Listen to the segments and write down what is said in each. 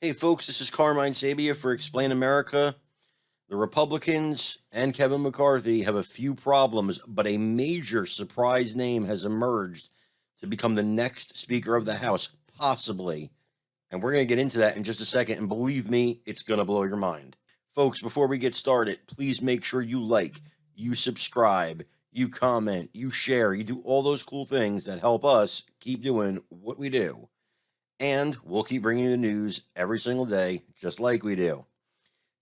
Hey folks, this is Carmine Sabia for Explain America. The Republicans and Kevin McCarthy have a few problems, but a major surprise name has emerged to become the next Speaker of the House, possibly. And we're going to get into that in just a second. And believe me, it's going to blow your mind. Folks, before we get started, please make sure you like, you subscribe, you comment, you share, you do all those cool things that help us keep doing what we do. And we'll keep bringing you the news every single day, just like we do.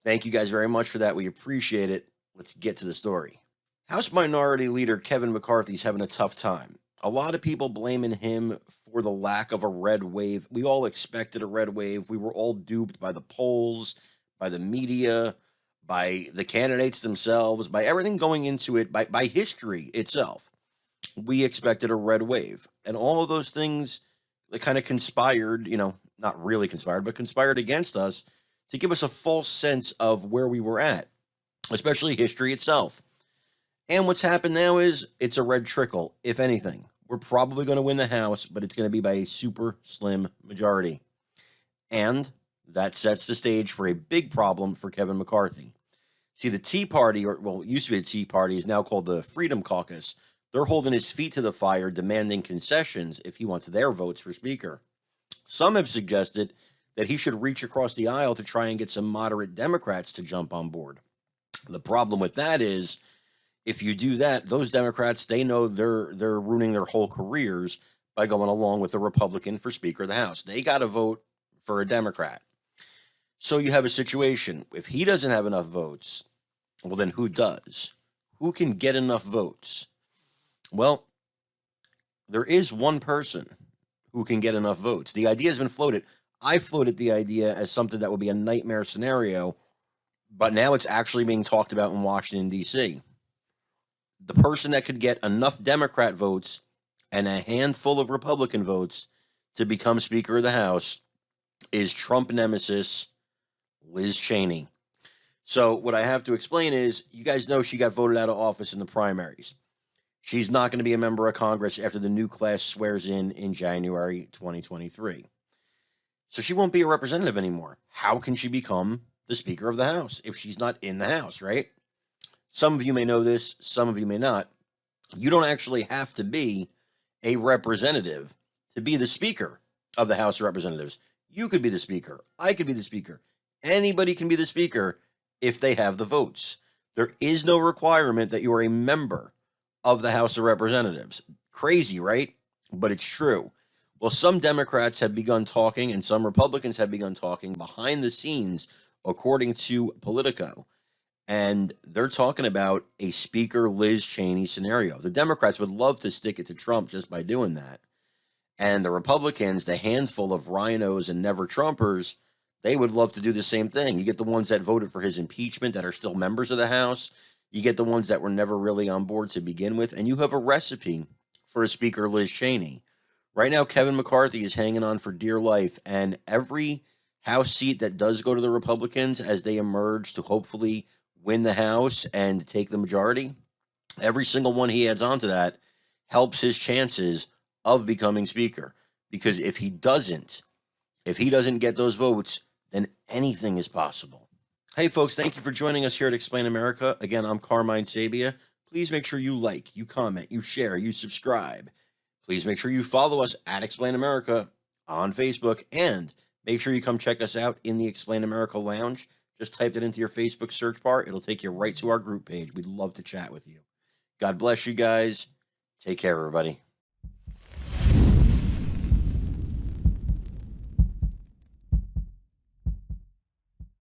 Thank you guys very much for that. We appreciate it. Let's get to the story. House Minority Leader Kevin McCarthy is having a tough time. A lot of people blaming him for the lack of a red wave. We all expected a red wave. We were all duped by the polls, by the media, by the candidates themselves, by everything going into it, by history itself. We expected a red wave. And all of those things that kind of conspired, not really conspired, but conspired against us to give us a false sense of where we were at, especially history itself. And what's happened now is it's a red trickle, if anything. We're probably going to win the House, but it's going to be by a super slim majority. And that sets the stage for a big problem for Kevin McCarthy. See, the Tea Party, it used to be the Tea Party, is now called the Freedom Caucus. They're holding his feet to the fire, demanding concessions if he wants their votes for Speaker. Some have suggested that he should reach across the aisle to try and get some moderate Democrats to jump on board. The problem with that is, if you do that, those Democrats, they know they're ruining their whole careers by going along with a Republican for Speaker of the House. They got to vote for a Democrat. So you have a situation. If he doesn't have enough votes, well, then who does? Who can get enough votes? Well, there is one person who can get enough votes. The idea has been floated. I floated the idea as something that would be a nightmare scenario, but now it's actually being talked about in Washington, D.C. The person that could get enough Democrat votes and a handful of Republican votes to become Speaker of the House is Trump nemesis Liz Cheney. So what I have to explain is, you guys know she got voted out of office in the primaries. She's not going to be a member of Congress after the new class swears in January 2023. So she won't be a representative anymore. How can she become the Speaker of the House if she's not in the House, right? Some of you may know this, some of you may not. You don't actually have to be a representative to be the Speaker of the House of Representatives. You could be the Speaker. I could be the Speaker. Anybody can be the Speaker if they have the votes. There is no requirement that you are a member of the House of Representatives. Crazy, right? But it's true. Well, some Democrats have begun talking and some Republicans have begun talking behind the scenes, according to Politico. And they're talking about a Speaker Liz Cheney scenario. The Democrats would love to stick it to Trump just by doing that. And the Republicans, the handful of rhinos and never Trumpers, they would love to do the same thing. You get the ones that voted for his impeachment that are still members of the House. You get the ones that were never really on board to begin with, and you have a recipe for a Speaker Liz Cheney. Right now, Kevin McCarthy is hanging on for dear life, and every House seat that does go to the Republicans as they emerge to hopefully win the House and take the majority, every single one he adds on to that helps his chances of becoming Speaker. Because if he doesn't get those votes, then anything is possible. Hey folks, thank you for joining us here at Explain America. Again, I'm Carmine Sabia. Please make sure you like, you comment, you share, you subscribe. Please make sure you follow us at Explain America on Facebook, and make sure you come check us out in the Explain America Lounge. Just type it into your Facebook search bar. It'll take you right to our group page. We'd love to chat with you. God bless you guys. Take care, everybody.